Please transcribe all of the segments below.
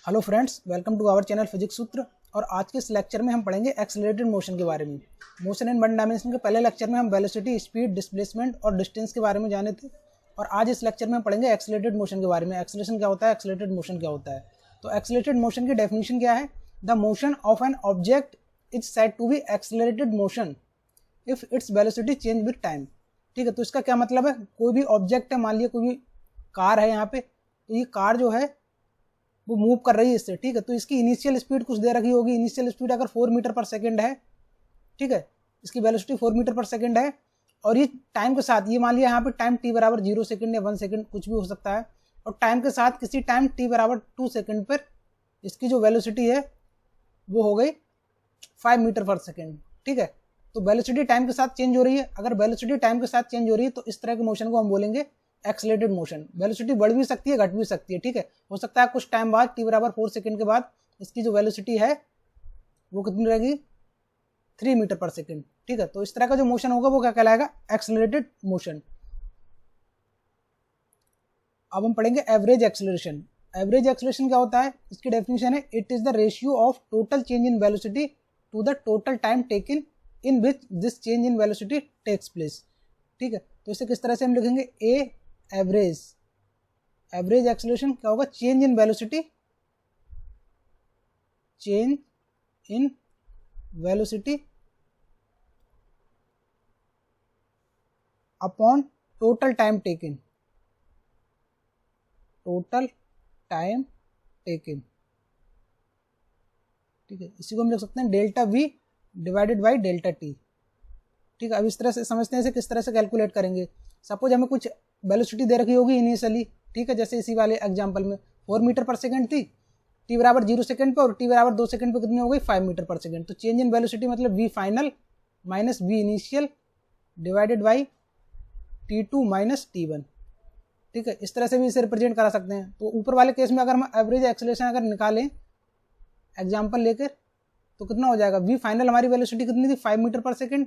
Hello friends, welcome to our channel physics Sutra. और आज के इस लेक्चर में हम पढ़ेंगे एक्सेलरेटेड मोशन के बारे में। मोशन इन वन डायमेंशन के पहले लेक्चर में हम वेलोसिटी, स्पीड, डिस्प्लेसमेंट और डिस्टेंस के बारे में जाने थे। और आज इस लेक्चर में हम पढ़ेंगे एक्सेलरेटेड मोशन के बारे में। एक्सेलरेशन क्या होता है, एक्सेलरेटेड मोशन क्या होता है। तो एक्सेलरेटेड मोशन की डेफिनेशन क्या है? The motion of an object is said to be accelerated motion if its velocity change with time. ठीक है, तो इसका क्या मतलब है? कोई भी ऑब्जेक्ट है, मान लिया कोई भी कार है यहाँ पे, तो ये कार जो है वो मूव कर रही है इससे। ठीक है, तो इसकी इनिशियल स्पीड कुछ दे रखी होगी। इनिशियल स्पीड अगर 4 मीटर पर सेकंड है, ठीक है, इसकी वेलोसिटी 4 मीटर पर सेकंड है। और ये टाइम के साथ, ये मान लिया यहाँ पे टाइम t बराबर 0 सेकंड या 1 सेकंड कुछ भी हो सकता है। और टाइम के साथ किसी टाइम t बराबर 2 सेकंड पर इसकी जो वेलोसिटी है वो हो गई 5 मीटर पर सेकंड। ठीक है, तो वेलोसिटी टाइम के साथ चेंज हो रही है। अगर वेलोसिटी टाइम के साथ चेंज हो रही है तो इस तरह के मोशन को हम बोलेंगे एक्सेलरेटेड मोशन। वेलोसिटी बढ़ भी सकती है, घट भी सकती है। ठीक है, हो सकता है कुछ टाइम बाद t बराबर 4 सेकंड के बाद इसकी जो वेलोसिटी है वो कितनी रहेगी, 3 मीटर पर सेकंड। ठीक है, तो इस तरह का जो मोशन होगा वो क्या कहलाएगा, एक्सेलरेटेड मोशन। अब हम पढ़ेंगे एवरेज एक्सेलरेशन। एवरेज एक्सेलरेशन क्या होता है? इसकी डेफिनेशन है, it is the ratio of total change in velocity to the total time taken in which this change in velocity takes place. ठीक है, तो इसे किस तरह से हम लिखेंगे, ए एवरेज। एवरेज एक्सेलरेशन क्या होगा, change in velocity, change in velocity upon total time taken, total time taken. ठीक है, इसी को हम लिख सकते हैं delta we divided by delta T. ठीक है, अब इस तरह से समझते हैं इसे किस तरह से कैलकुलेट करेंगे। सपोज हमें कुछ वेलोसिटी दे रखी होगी इनिशियली। ठीक है, जैसे इसी वाले एग्जांपल में 4 मीटर पर सेकंड थी, t बराबर 0 सेकंड पे और t बराबर 2 सेकंड पे कितनी हो गई, 5 मीटर पर सेकंड। तो चेंज इन वेलोसिटी मतलब v final minus v initial divided by t2 minus t1। ठीक है, इस तरह से भी इसे रिप्रेजेंट करा सकते हैं। तो ऊपर वाले केस में अगर हम एवरेज एक्सेलरेशन अगर निकालें एग्जाम्पल लेकर तो कितना हो जाएगा, v फाइनल हमारी वेलोसिटी कितनी थी, 5 metre per second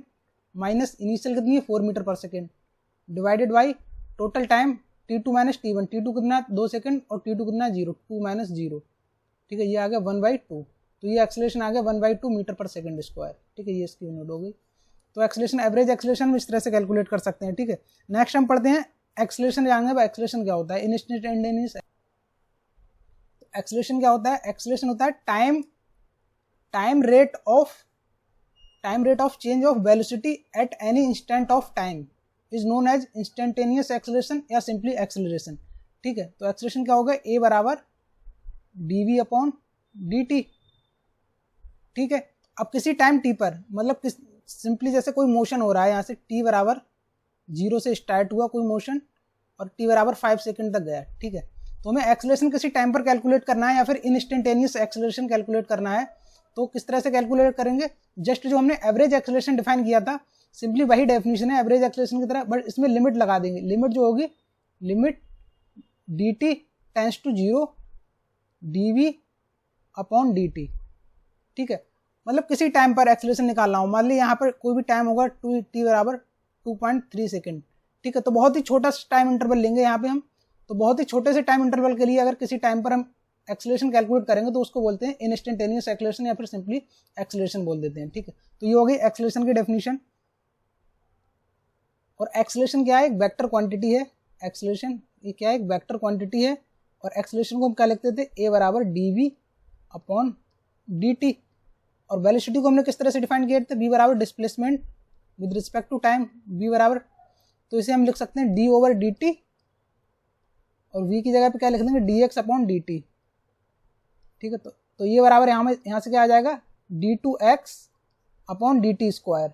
minus initial कितनी है, 4 metre per second divided by total time t2 minus t1। t2 कितना है, 2 सेकंड और t2 कितना है, 0, 2 माइनस 0। ठीक है, ये आ गया 1/2। तो ये एक्सेलरेशन आ गया 1/2 मीटर पर सेकंड स्क्वायर। ठीक है, ये इसकी यूनिट हो गई। तो एक्सेलरेशन, एवरेज एक्सेलरेशन हम इस तरह से कैलकुलेट कर सकते हैं। ठीक है, नेक्स्ट हम पढ़ते हैं एक्सेलरेशन। जानेंगे एक्सेलरेशन क्या होता है, इंस्टेंटेनियस। एक्सेलरेशन क्या होता है? एक्सेलरेशन होता है time rate of change of velocity at any instant of time is known as instantaneous acceleration या सिंपली एक्सेलरेशन। ठीक है, तो एक्सेलरेशन क्या होगा, ए बराबर dv अपॉन dt। ठीक है, अब किसी टाइम t पर, मतलब सिंपली जैसे कोई मोशन हो रहा है, यहाँ से t बराबर 0 से स्टार्ट हुआ कोई मोशन और t बराबर 5 सेकंड तक गया। ठीक है, तो हमें एक्सेलरेशन किसी टाइम पर कैलकुलेट करना है या फिर इंस्टेंटेनियस एक्सेलरेशन कैलकुलेट करना है। तो किस तरह से कैलकुलेट करेंगे, जस्ट जो हमने एवरेज एक्सेलरेशन डिफाइन किया था, सिंपली वही डेफिनेशन है एवरेज एक्सेलरेशन की तरह, बट इसमें लिमिट लगा देंगे। लिमिट जो होगी, limit dt tends to 0 dv upon dt। ठीक है, मतलब किसी टाइम पर एक्सेलरेशन निकालना हो, मान ली यहाँ पर कोई भी टाइम होगा t बराबर 2.3 सेकेंड। ठीक है, तो बहुत ही छोटा टाइम इंटरवल लेंगे यहाँ पे हम। तो बहुत ही छोटे से टाइम इंटरवल के लिए अगर किसी टाइम पर हम एक्सेलरेशन कैलकुलेट करेंगे तो उसको बोलते हैं इंस्टेंटेनियस एक्सेलरेशन या फिर सिंपली एक्सेलरेशन बोल देते हैं। ठीक है, तो ये हो गई एक्सेलरेशन की डेफिनेशन। और एक्सेलरेशन क्या है, एक वेक्टर क्वांटिटी है। एक्सेलरेशन ये क्या है, एक वेक्टर क्वांटिटी है। और एक्सेलरेशन को हम क्या लिखते थे, ए बराबर dv अपॉन dt। और वेलोसिटी को हमने किस तरह से डिफाइन किया था, v बराबर displacement with respect to time, v बराबर, तो इसे हम लिख सकते हैं d ओवर dt और v की जगह पे क्या लिख देंगे, dx अपॉन dt। ठीक है, तो ये बराबर यहाँ से क्या आ जाएगा, d2x अपॉन dt स्क्वायर।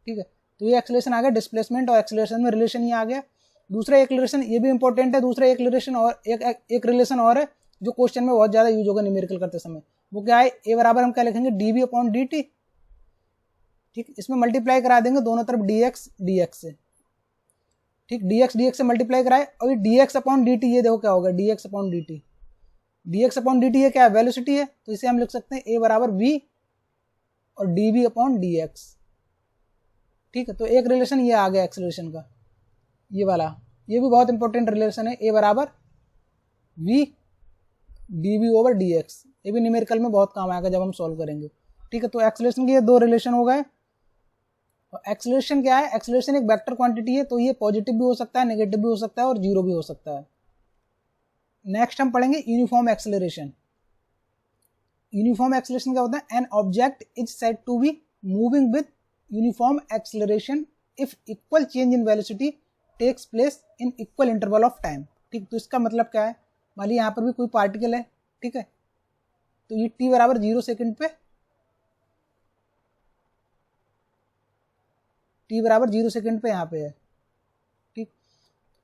ठीक है, तो ये एक्सेलरेशन आ गया डिस्प्लेसमेंट और एक्सेलरेशन में रिलेशन ये आ गया। दूसरा एक रिलेशन, ये भी इंपॉर्टेंट है, दूसरा एक रिलेशन और एक रिलेशन और है जो क्वेश्चन में बहुत ज्यादा यूज होगा न्यूमेरिकल करते समय। वो क्या है, ए बराबर हम क्या लिखेंगे, dv अपॉन dt। ठीक, इसमें मल्टीप्लाई करा देंगे दोनों तरफ dx dx से। ठीक, dx dx से मल्टीप्लाई कराए और ये dx अपॉन dt, ये देखो क्या होगा, dx upon dt। dx upon dt ये क्या है, वेलोसिटी है, तो इसे हम लिख सकते हैं a बराबर v और dv अपॉन dx। ठीक है, तो एक रिलेशन ये आ गया एक्सेलरेशन का, ये वाला। ये भी बहुत इंपॉर्टेंट रिलेशन है, ए बराबर v dv/dx। ये भी न्यूमेरिकल में बहुत काम आएगा जब हम सॉल्व करेंगे, ठीक है। तो एक्सेलरेशन के ये दो रिलेशन हो गए। एक्सेलरेशन क्या है? एक्सेलरेशन एक वेक्टर क्वांटिटी है, तो ये पॉजिटिव भी हो सकता है, नेगेटिव भी हो सकता है और जीरो भी हो सकता है। नेक्स्ट हम पढ़ेंगे यूनिफॉर्म एक्सेलरेशन। यूनिफॉर्म एक्सेलरेशन क्या होता है? An object is said to be moving with uniform acceleration if equal change in velocity takes place in equal interval of time, ठीक। तो इसका मतलब क्या है? मान लीजिए यहाँ पर भी कोई पार्टिकल है, ठीक है, तो ये t बराबर 0 सेकेंड पे, t बराबर 0 सेकेंड पे यहाँ पे है, ठीक।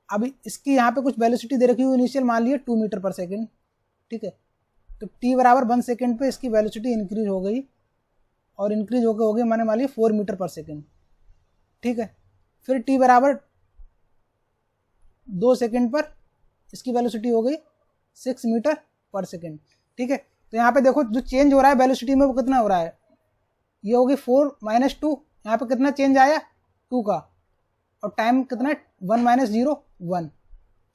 अभी इसकी यहाँ पे कुछ वेलोसिटी दे रखी हुई इनिशियल, मान लिया 2 मीटर पर सेकेंड, ठीक है। तो t बराबर 1 सेकेंड पे इसकी वेलोसिटी इंक्रीज हो गई, और इंक्रीज होकर हो गई मैंने मान लिया 4 मीटर पर सेकेंड, ठीक है। फिर t बराबर 2 सेकेंड पर इसकी वेलोसिटी हो गई 6 मीटर पर सेकेंड, ठीक है। तो यहाँ पे देखो जो चेंज हो रहा है वेलोसिटी में वो कितना हो रहा है? ये होगी 4 - 2, यहाँ पे कितना चेंज आया? 2 का, और टाइम कितना है? 1 - 0 1,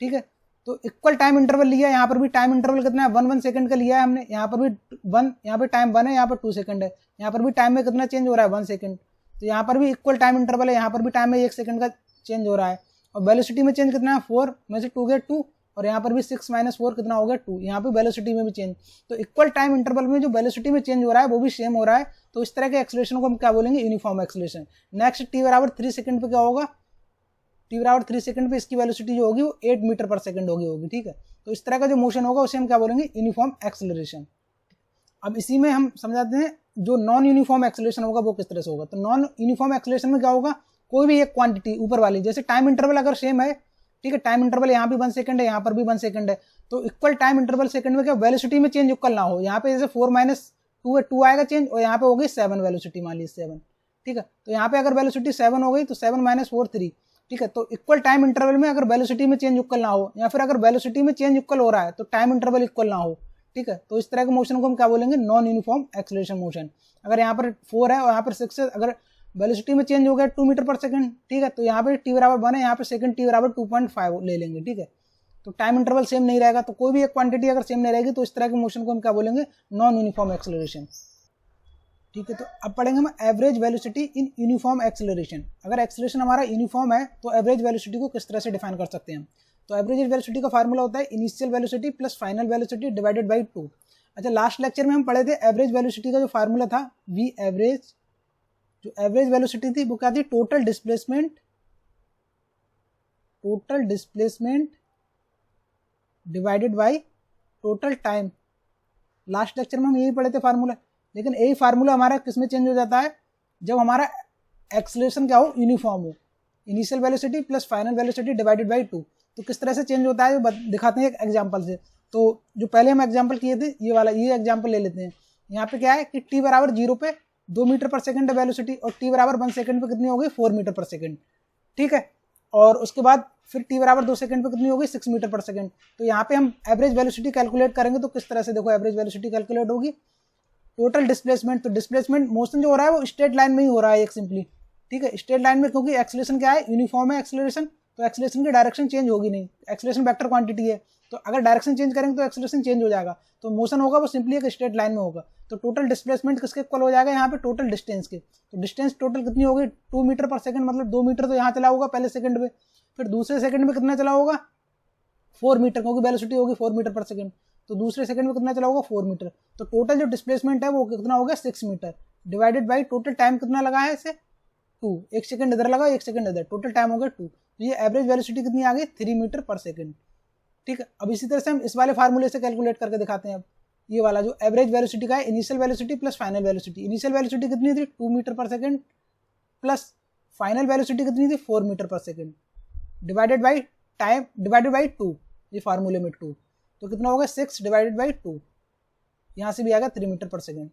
ठीक है। तो इक्वल टाइम इंटरवल लिया, यहाँ पर भी टाइम इंटरवल कितना है? 1 सेकंड का लिया है हमने, यहाँ पर भी 1, यहाँ पे टाइम 1 है, यहाँ पर 2 सेकंड है, यहाँ पर भी टाइम में कितना चेंज हो रहा है? 1 सेकंड। तो यहाँ पर भी इक्वल टाइम इंटरवल है, यहाँ पर भी टाइम में 1 सेकंड का चेंज हो रहा है, और वेलोसिटी में चेंज कितना है? 4 में से 2 गया 2, और यहाँ पर भी 6 - 4 कितना हो गया? 2। यहाँ पे वेलोसिटी में भी चेंज, तो इक्वल टाइम इंटरवल में जो वेलोसिटी में चेंज हो रहा है वो भी सेम हो रहा है। तो इस तरह के एक्सेलरेशन को हम क्या बोलेंगे? Uniform acceleration. नेक्स्ट t बराबर 3 सेकंड पे क्या होगा? t बराबर 3 सेकंड पे इसकी वेलोसिटी जो होगी वो 8 मीटर पर सेकंड होगी, ठीक है। तो इस तरह का जो मोशन होगा उसे हम क्या बोलेंगे? Uniform acceleration. अब इसी में हम समझाते हैं जो नॉन यूनिफॉर्म एक्सेलरेशन होगा वो किस तरह से होगा। तो नॉन यूनिफॉर्म एक्सेलरेशन में क्या होगा? कोई भी एक क्वांटिटी ऊपर वाली, जैसे टाइम इंटरवल अगर सेम है, ठीक है, टाइम इंटरवल यहाँ भी 1 सेकंड है, यहाँ पर भी 1 सेकंड है, तो इक्वल टाइम इंटरवल सेकंड में क्या वेलोसिटी में चेंज इक्वल ना हो। यहाँ पे जैसे 4 - 2 है, 2 आएगा चेंज, और यहाँ पे हो गई 7 वेलोसिटी, मान ली 7, ठीक है। तो यहाँ पे अगर वेलोसिटी 7 हो गई तो 7 - 4 3, ठीक है। तो इक्वल टाइम इंटरवल में अगर वेलोसिटी में चेंज इक्वल ना हो, या फिर अगर वेलोसिटी में चेंज इक्वल हो रहा है तो टाइम इंटरवल इक्वल ना हो, ठीक है, तो इस तरह के मोशन को हम क्या बोलेंगे? Non uniform acceleration motion. अगर यहाँ पर 4 है और यहाँ पर 6 है, अगर वेलोसिटी में चेंज हो गया 2 मीटर पर सेकंड, ठीक है, तो यहाँ पे t बराबर 1 है, यहाँ पे सेकंड t बराबर 2.5 ले लेंगे, ठीक है। तो टाइम इंटरवल सेम नहीं रहेगा, तो कोई भी एक क्वांटिटी अगर सेम नहीं रहेगी तो इस तरह के मोशन को हम क्या बोलेंगे? नॉन यूनिफॉर्म एक्सेलरेशन, ठीक है। तो अब पढ़ेंगे हम average velocity in uniform acceleration. अगर एक्सेलरेशन हमारा यूनिफॉर्म है तो एवरेज वेलोसिटी को किस तरह से डिफाइन कर सकते हैं? तो एवरेज वेलोसिटी का फार्मूला होता है initial velocity plus final velocity divided by 2। अच्छा, लास्ट लेक्चर में हम पढ़े थे एवरेज वेलोसिटी का जो फार्मूला था वी एवरेज, जो एवरेज वेलोसिटी थी वो क्या थी? Total displacement divided by total time. Last lecture में हम यही पढ़े थे फार्मूला, लेकिन यही फार्मूला हमारा किस में चेंज हो जाता है? जब हमारा एक्सेलरेशन क्या हो? यूनिफॉर्म हो। Initial velocity plus final velocity divided by 2। तो किस तरह से चेंज होता है दिखाते हैं एक एग्जांपल से। तो जो पहले हम एग्जांपल किए थे ये वाला, ये एग्जांपल ले लेते हैं। यहाँ पे क्या है कि t बराबर 0 पे 2 मीटर पर सेकंड है वेलोसिटी, और t बराबर 1 सेकंड पे कितनी हो गई? 4 मीटर पर सेकंड, ठीक है। और उसके बाद फिर t बराबर 2 सेकंड पे कितनी हो गई? 6 मीटर पर सेकंड। तो यहाँ पे हम एवरेज वेलोसिटी कैलकुलेट करेंगे तो किस तरह से देखो एवरेज वेलोसिटी कैलकुलेट होगी? टोटल डिस्प्लेसमेंट, तो डिस्प्लेसमेंट मोशन जो हो रहा है वो स्ट्रेट लाइन में ही हो रहा है एक सिंपली, ठीक है, स्ट्रेट लाइन में, क्योंकि एक्सेलरेशन क्या है? यूनिफॉर्म है एक्सेलरेशन, तो एक्सेलरेशन की डायरेक्शन चेंज होगी नहीं, एक्सेलरेशन वेक्टर क्वांटिटी है, तो अगर डायरेक्शन चेंज करेंगे तो एक्सेलरेशन चेंज हो जाएगा, तो मोशन होगा वो सिंपली एक स्ट्रेट लाइन में होगा। तो टोटल डिस्प्लेसमेंट किसके इक्वल हो जाएगा? यहाँ पे टोटल डिस्टेंस के। तो डिस्टेंस टोटल कितनी होगी? 2 मीटर पर सेकंड, मतलब 2 मीटर तो यहाँ चला होगा पहले सेकंड में, फिर दूसरे सेकंड में कितना चला होगा? 4 मीटर, क्योंकि वेलोसिटी होगी 4 मीटर पर सेकंड, तो दूसरे सेकंड में कितना चला होगा? 4 मीटर। तो टोटल जो डिस्प्लेसमेंट है वो कितना हो गया? 6 metre, divided by total time कितना लगा है इसे? 2। 1 सेकंड इधर लगा, 1 सेकंड इधर, टोटल टाइम हो गया 2। तो ये एवरेज वेलोसिटी कितनी आ गई? 3 मीटर पर सेकंड, ठीक है। अब इसी तरह से हम इस वाले फार्मूले से कैलकुलेट करके दिखाते हैं। अब ये वाला जो एवरेज वेलोसिटी का है, initial velocity plus final velocity. Initial velocity कितनी थी? 2 metre per second, plus final velocity कितनी थी? 4 metre per second, divided by time divided by 2, ये फार्मूले में 2, तो कितना होगा? 6 डिवाइडेड बाई 2, यहाँ से भी आएगा 3 मीटर पर सेकंड,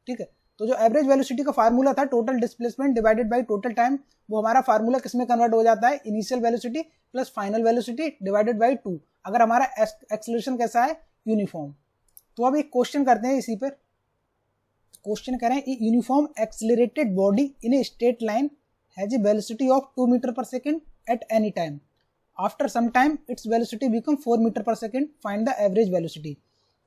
ठीक है। तो जो एवरेज वेलोसिटी का फार्मूला था total displacement divided by total time, वो हमारा फार्मूला किसमें कन्वर्ट हो जाता है? Initial velocity plus final velocity divided by 2, अगर हमारा एक्सेलरेशन कैसा है? यूनिफॉर्म। तो अब एक क्वेश्चन करते हैं इसी पर। क्वेश्चन कह रहे हैं uniform accelerated body in a straight line has a velocity of 2 metre per second at any time, after some time its velocity become 4 metre per second, find the average velocity.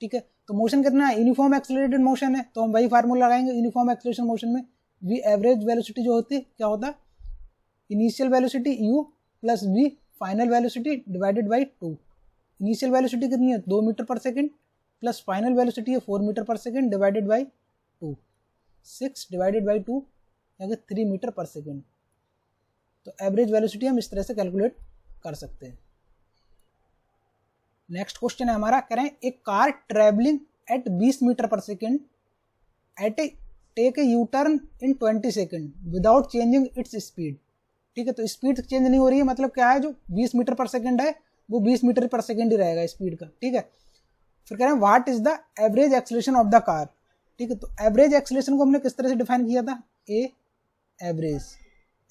ठीक है। तो motion कितना है, uniform accelerated motion है, तो हम वही formula लगाएंगे। यूनिफॉर्म एक्सेलरेशन मोशन में v एवरेज वेलोसिटी जो होती है क्या होता है, initial velocity u plus v final velocity divided by 2। Initial velocity कितनी है 2 metre per second plus final velocity है 4 metre per second divided by 2, 6 divided by 2 यानी 3 मीटर पर सेकेंड। तो एवरेज वेलोसिटी हम इस तरह से कैलकुलेट कर सकते हैं। नेक्स्ट क्वेश्चन है हमारा, कह रहे हैं एक car travelling at 20 metre per second at a take a U turn in 20 second without changing its speed. ठीक है, तो स्पीड चेंज नहीं हो रही है, मतलब क्या है, जो 20 मीटर पर सेकेंड है वो 20 मीटर पर सेकेंड ही रहेगा स्पीड का। ठीक है, फिर कह रहे हैं what is the average acceleration of the car. ठीक है, तो एवरेज एक्सेलरेशन को हमने किस तरह से डिफाइन किया था, ए एवरेज।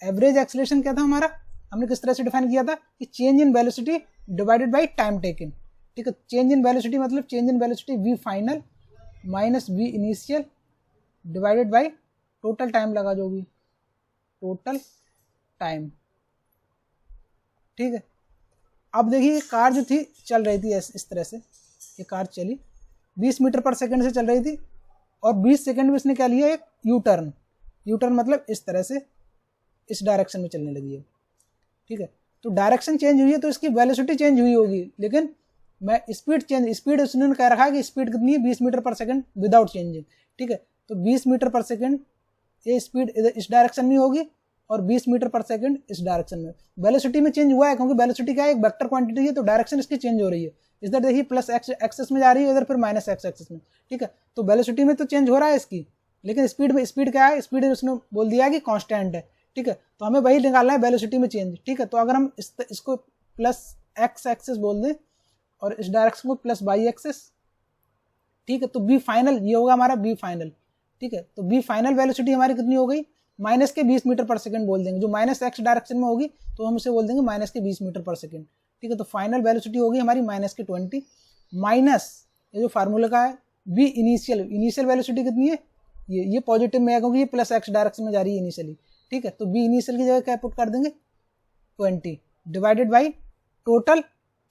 एवरेज एक्सेलरेशन क्या था हमारा, हमने किस तरह से डिफाइन किया था कि change in velocity divided by time taken. ठीक है, चेंज इन वेलोसिटी मतलब change in velocity v final minus v initial divided by total time लगा जो भी टोटल टाइम। ठीक है, अब देखिए कार जो थी चल रही थी इस तरह से, ये कार चली 20 मीटर पर सेकंड से चल रही थी और 20 सेकंड में इसने क्या लिया, एक यू टर्न। यू टर्न मतलब इस तरह से इस डायरेक्शन में चलने लगी है। ठीक है, तो डायरेक्शन चेंज हुई है तो इसकी वेलोसिटी चेंज हुई होगी, लेकिन मैं स्पीड उसने कह रखा है कि स्पीड कितनी है 20 metre per second without changing. ठीक है, तो 20 मीटर पर सेकंड ये स्पीड इस डायरेक्शन में होगी और 20 मीटर पर सेकंड इस डायरेक्शन में। वेलोसिटी में चेंज हुआ है क्योंकि वेलोसिटी क्या है, एक वेक्टर क्वांटिटी है, तो डायरेक्शन इसकी चेंज हो रही है। इधर देखिए प्लस एक्स एक्सेस में जा रही है, इधर फिर माइनस एक्स एक्सेस में। ठीक है, तो वेलोसिटी में तो चेंज हो रहा है इसकी, लेकिन स्पीड में स्पीड क्या है, स्पीड उसने बोल दिया है कि कांस्टेंट है। ठीक है, तो हमें वही निकालना है वेलोसिटी में चेंज। ठीक है, तो अगर हम इसको प्लस एक्स एक्सेस बोल दें और इस डायरेक्शन को प्लस वाई एक्सेस। ठीक है, तो बी फाइनल ये होगा हमारा बी फाइनल। ठीक है, तो बी फाइनल वेलोसिटी हमारी कितनी हो गई, माइनस के 20 मीटर पर सेकंड बोल देंगे, जो माइनस एक्स डायरेक्शन में होगी तो हम उसे बोल देंगे माइनस के 20 मीटर पर सेकंड। ठीक है, तो फाइनल वेलोसिटी होगी हमारी माइनस के 20 माइनस ये जो फार्मूला का है बी इनिशियल वेलोसिटी कितनी है, ये पॉजिटिव में है क्योंकि ये प्लस एक्स डायरेक्शन में जा रही है इनिशियली। ठीक है, तो बी इनिशियल की जगह क्या पुट कर देंगे 20 डिवाइडेड बाई टोटल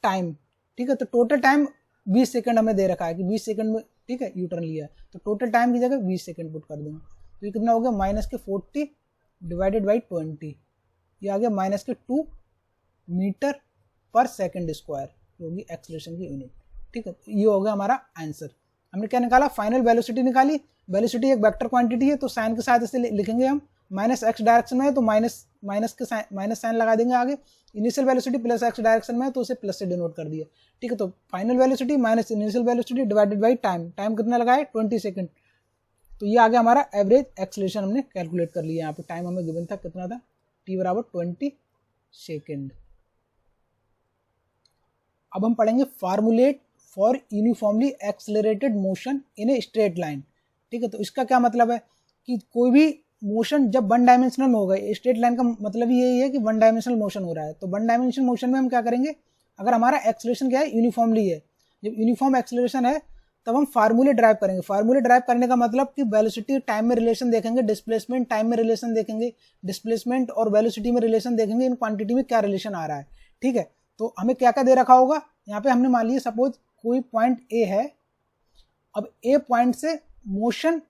टाइम। ठीक है, तो टोटल टाइम 20 सेकंड हमें दे रखा है कि 20 सेकंड में ठीक है यू टर्न लिया है, तो टोटल टाइम की जगह 20 सेकंड पुट कर देंगे। तो ये कितना हो गया माइनस के 40 डिवाइडेड बाई 20, ये आ गया माइनस के 2 मीटर पर सेकंड स्क्वायर, जो होगी एक्सेलरेशन की यूनिट। ठीक है, ये हो गया हमारा आंसर। हमने क्या निकाला, फाइनल वेलोसिटी निकाली। वेलोसिटी एक वेक्टर क्वांटिटी है तो साइन के साथ इसे लिखेंगे हम, माइनस एक्स डायरेक्शन में है तो माइनस साइन लगा देंगे आगे। Initial velocity plus x direction में है तो उसे प्लस से डिनोट कर दिया। ठीक है, तो final velocity minus initial velocity divided by time. Time कितना लगाए 20 सेकंड, तो ये आ गया हमारा एवरेज एक्सेलरेशन हमने कैलकुलेट कर लिया। यहाँ पे टाइम हमें गिवन था कितना था, t बराबर 20 सेकेंड। अब हम पढ़ेंगे formulate for uniformly accelerated motion in a straight line. ठीक है, तो इसका क्या मतलब है कि कोई भी मोशन जब वन डायमेंशनल में होगा, स्ट्रेट लाइन का मतलब यही है कि वन डायमेंशनल मोशन हो रहा है, तो वन डायमेंशनल मोशन में हम क्या करेंगे, अगर हमारा एक्सेलरेशन क्या है यूनिफॉर्मली है, जब यूनिफॉर्म एक्सेलरेशन है तब हम फार्मूले ड्राइव करेंगे। फार्मूले ड्राइव करने का मतलब कि वेलोसिटी टाइम में रिलेशन देखेंगे, डिस्प्लेसमेंट टाइम में रिलेशन देखेंगे, डिस्प्लेसमेंट और वेलोसिटी में रिलेशन देखेंगे, इन क्वांटिटी में क्या रिलेशन आ रहा है। ठीक है, तो हमें क्या क्या दे रखा होगा, यहाँ पे हमने मान लिया सपोज कोई पॉइंट ए है, अब ए पॉइंट से मोशन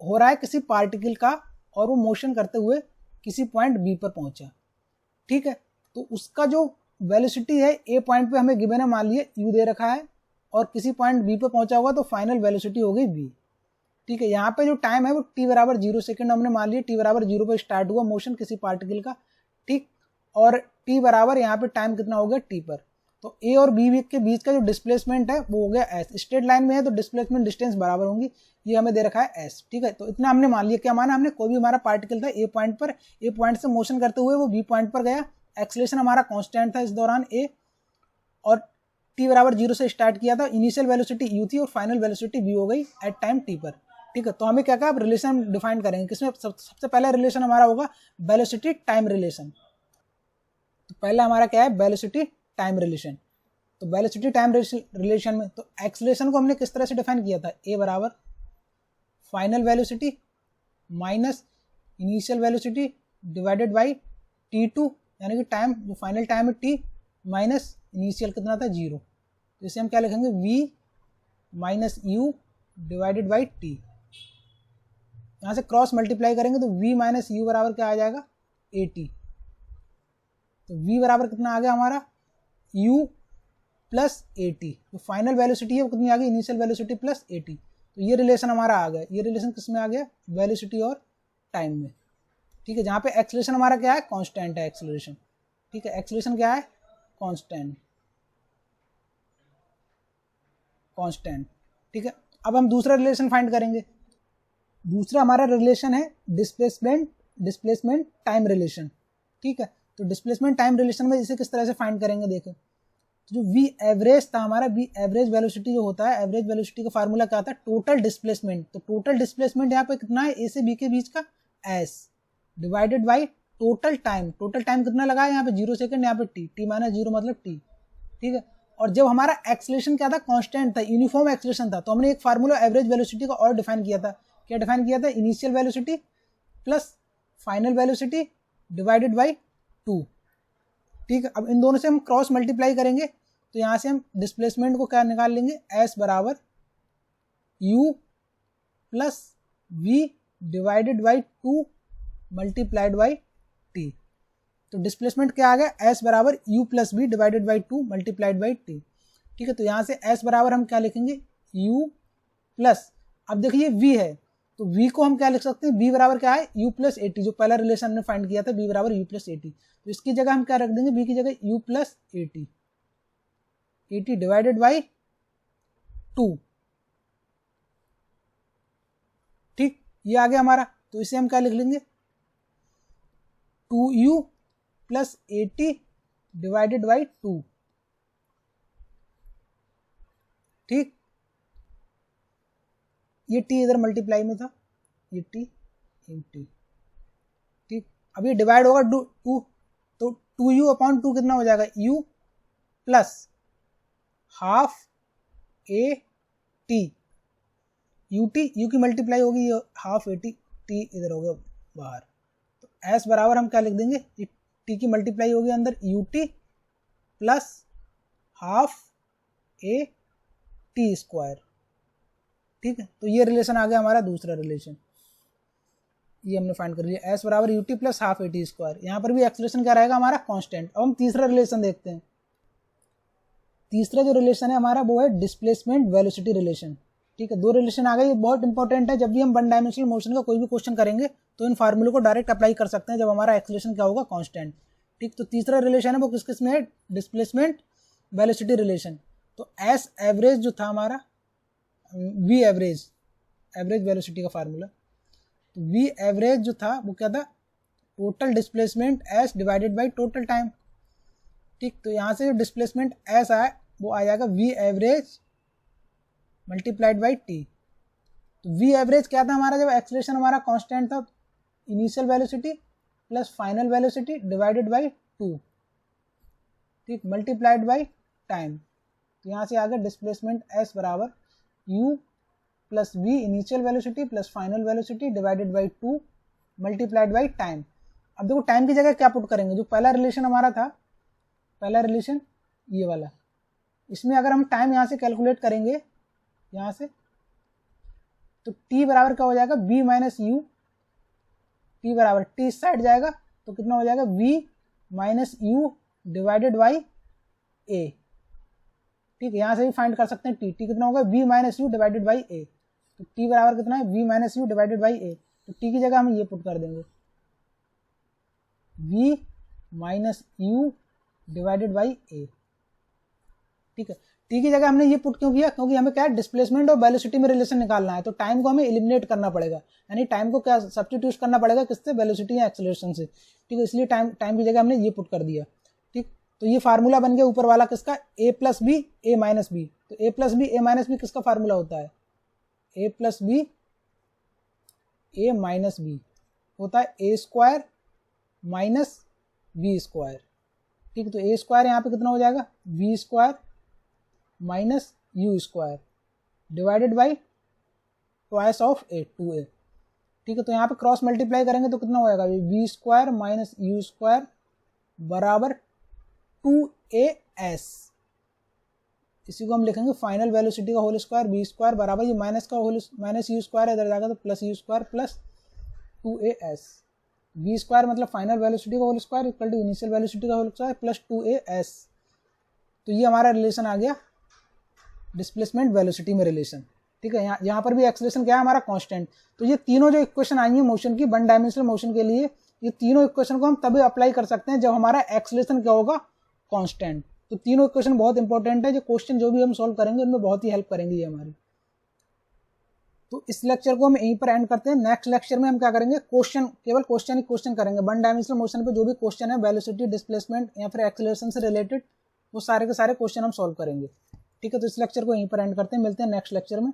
हो रहा है किसी पार्टिकल का और वो मोशन करते हुए किसी पॉइंट बी पर पहुंचा। ठीक है, तो उसका जो वेलोसिटी है ए पॉइंट पे हमें गिवन है, मान लिए यू दे रखा है, और किसी पॉइंट बी पे पहुंचा होगा तो फाइनल वेलोसिटी हो गई v। ठीक है, यहाँ पे जो टाइम है वो t बराबर 0 सेकंड हमने मान लिया, t बराबर 0 पर स्टार्ट हुआ मोशन किसी पार्टिकल का। ठीक, और t बराबर यहाँ पे टाइम कितना हो गया t पर, तो a और b के बीच का जो डिस्प्लेसमेंट है वो हो गया s। स्ट्रेट लाइन में है तो डिस्प्लेसमेंट डिस्टेंस बराबर होंगी, ये हमें दे रखा है s। ठीक है, तो इतना हमने मान लिया। क्या माना हमने, कोई भी हमारा पार्टिकल था a पॉइंट पर, a पॉइंट से मोशन करते हुए वो b पॉइंट पर गया, एक्सेलरेशन हमारा कांस्टेंट था इस दौरान a, और t बराबर 0 से स्टार्ट किया था, इनिशियल वेलोसिटी u थी और फाइनल वेलोसिटी v हो गई एट टाइम t पर। ठीक है, तो हमें क्या अब रिलेशन डिफाइन करेंगे, किसमें सबसे पहला रिलेशन हमारा होगा वेलोसिटी टाइम रिलेशन। तो पहला हमारा क्या है, वेलोसिटी टाइम रिलेशन। तो वेलोसिटी टाइम रिलेशन में तो एक्सेलरेशन को हमने किस तरह से डिफाइन किया था, a बराबर final velocity minus initial velocity divided by t2, यानी कि टाइम जो फाइनल टाइम है t माइनस इनिशियल कितना था 0। तो इसे हम क्या लिखेंगे, v minus u divided by t। यहाँ से क्रॉस मल्टीप्लाई करेंगे तो v माइनस u बराबर क्या आ जाएगा, at। तो v बराबर कितना आ गया हमारा, u प्लस at। तो फाइनल वेलोसिटी है वो कितनी आ गई, इनिशियल वेलोसिटी प्लस at। तो ये रिलेशन हमारा आ गया। ये रिलेशन किस में आ गया, वेलोसिटी और टाइम में। ठीक है, जहाँ पे एक्सेलरेशन हमारा क्या है, कांस्टेंट है एक्सेलरेशन। ठीक है, एक्सेलरेशन क्या है, कांस्टेंट। ठीक है, अब हम दूसरा रिलेशन फाइंड करेंगे। दूसरा हमारा रिलेशन है डिस्प्लेसमेंट टाइम रिलेशन। ठीक है, तो डिस्प्लेसमेंट टाइम रिलेशन में इसे किस तरह से फाइंड करेंगे, देखो तो जो v एवरेज था हमारा, v एवरेज वेलोसिटी जो होता है, एवरेज वेलोसिटी का फार्मूला क्या था, टोटल डिस्प्लेसमेंट। तो टोटल डिस्प्लेसमेंट यहाँ पे कितना है, a से b के बीच का s divided by total time. Total time कितना लगा है यहाँ पे, 0 सेकंड, यहाँ पे t माइनस 0 मतलब t। ठीक है, और जब हमारा एक्सेलरेशन क्या था, कांस्टेंट था, यूनिफॉर्म एक्सेलरेशन था, तो हमने एक फार्मूला एवरेज वेलोसिटी का और डिफाइन किया था। क्या डिफाइन किया था, initial velocity plus final velocity divided by 2। ठीक है, अब इन दोनों से हम क्रॉस मल्टीप्लाई करेंगे तो यहाँ से हम डिस्प्लेसमेंट को क्या निकाल लेंगे, s बराबर u plus v divided by 2 multiplied by t। तो डिस्प्लेसमेंट क्या आ गया, s बराबर u plus v divided by 2 multiplied by t। ठीक है, तो यहाँ से s बराबर हम क्या लिखेंगे, u प्लस, अब देखिए v है तो v को हम क्या लिख सकते हैं, v बराबर क्या है, u प्लस at, जो पहला रिलेशन हमने फाइंड किया था, v बराबर u प्लस at। तो इसकी जगह हम क्या रख देंगे, v की जगह u plus at divided by 2। ठीक, ये आ गया हमारा। तो इसे हम क्या लिख लेंगे, 2u plus at divided by 2। ठीक, ये t इधर मल्टीप्लाई में था, ये t इन t। ठीक, अब ये डिवाइड होगा 2, तो 2u अपॉन 2 कितना हो जाएगा, u plus half a t, u की मल्टीप्लाई होगी, ये हाफ a t, t इधर होगा बाहर। तो s बराबर हम क्या लिख देंगे, t की मल्टीप्लाई होगी अंदर ut plus half a t square. ठीक है, तो ये रिलेशन आ गया हमारा दूसरा रिलेशन, ये हमने फाइंड कर लिया, s बराबर ut plus half a t square. यहाँ पर भी एक्सेलरेशन क्या रहेगा हमारा, कांस्टेंट। अब हम तीसरा रिलेशन देखते हैं। तीसरा जो रिलेशन है हमारा वो है डिस्प्लेसमेंट वेलोसिटी रिलेशन। ठीक है, दो रिलेशन आ गए, ये बहुत इंपॉर्टेंट है। जब भी हम वन डायमेंशनल मोशन का कोई भी क्वेश्चन करेंगे तो इन फार्मूले को डायरेक्ट अप्लाई कर सकते हैं जब हमारा एक्सेलरेशन क्या होगा, कांस्टेंट। ठीक, तो तीसरा रिलेशन है वो किस किस में है, डिस्प्लेसमेंट वेलोसिटी रिलेशन। तो एस एवरेज जो था हमारा, वी एवरेज, एवरेज वेलोसिटी का फार्मूला, तो वी एवरेज जो था वो क्या था, total displacement S divided by total time. ठीक, तो यहाँ से जो डिस्प्लेसमेंट एस आए वो आ जाएगा V average multiplied by T. तो वी एवरेज क्या था हमारा, जब एक्सेलरेशन हमारा कांस्टेंट था, initial velocity plus final velocity divided by 2। ठीक, मल्टीप्लाइड बाई टाइम। तो यहाँ से आ गया डिस्प्लेसमेंट एस बराबर u plus V initial velocity plus final velocity divided by 2 multiplied by time. अब देखो टाइम की जगह क्या पुट करेंगे, जो पहला रिलेशन हमारा था, पहला रिलेशन ये वाला, इसमें अगर हम टाइम यहाँ से कैलकुलेट करेंगे यहाँ से, तो t बराबर क्या हो जाएगा, v माइनस यू, t बराबर t इस साइड जाएगा तो कितना हो जाएगा, v minus you divided by a। ठीक है, यहाँ से भी फाइंड कर सकते हैं t कितना होगा, v minus you divided by a। तो t बराबर कितना है, v minus you divided by a। तो t की जगह हम ये पुट कर देंगे, v minus you divided by a। ठीक है, टी की जगह हमने ये पुट क्यों किया, क्योंकि हमें क्या है, डिस्प्लेसमेंट और वेलोसिटी में रिलेशन निकालना है। तो टाइम को हमें एलिमिनेट करना पड़ेगा, यानी टाइम को क्या सब्स्टिट्यूट करना पड़ेगा, किससे, वेलोसिटी या एक्सेलरेशन से। ठीक है, इसलिए टाइम की जगह हमने ये पुट कर दिया। ठीक, तो ये फार्मूला बन गया ऊपर वाला किसका, a plus B A minus B. तो a plus B A minus B किसका फार्मूला होता है, a plus B A minus B होता है a square minus B square. ठीक है, तो a स्क्वायर यहाँ पे कितना हो जाएगा, v square minus you square divided by twice of a, 2a। ठीक है, तो यहाँ पे क्रॉस मल्टीप्लाई करेंगे तो कितना हो जाएगा, v square minus you square बराबर 2as। इसी को हम लिखेंगे फाइनल वेलोसिटी का होल स्क्वायर बी स्क्वायर बराबर ये माइनस का होल माइनस यू स्क्वायर इधर जाएगा तो plus U square plus 2as। B square मतलब फाइनल वेलोसिटी का whole square equal to initial velocity का होल स्क्वायर प्लस 2as। तो ये हमारा रिलेशन आ गया डिस्प्लेसमेंट वेलोसिटी में रिलेशन। ठीक है, यहाँ पर भी एक्सेलरेशन क्या है हमारा कांस्टेंट। तो ये तीनों जो इक्वेशन आई है मोशन की, वन डायमेंशनल मोशन के लिए, ये तीनों इक्वेशन को हम तभी अप्लाई कर सकते हैं जब हमारा एक्सेलरेशन क्या होगा, कांस्टेंट। तो तीनों इक्वेशन बहुत इंपॉर्टेंट है, जो क्वेश्चन जो भी हम सॉल्व करेंगे उनमें बहुत ही हेल्प करेंगे ये हमारी। तो इस लेक्चर को हम यहीं पर एंड करते हैं। नेक्स्ट लेक्चर में हम क्या करेंगे, क्वेश्चन, केवल क्वेश्चन ही क्वेश्चन करेंगे। वन डायमेंशनल मोशन पे जो भी क्वेश्चन है वेलोसिटी, डिस्प्लेसमेंट या फिर एक्सेलरेशन से रिलेटेड, वो सारे के सारे क्वेश्चन हम सॉल्व करेंगे। ठीक है, तो इस लेक्चर को यहीं पर एंड करते हैं, मिलते हैं नेक्स्ट लेक्चर में।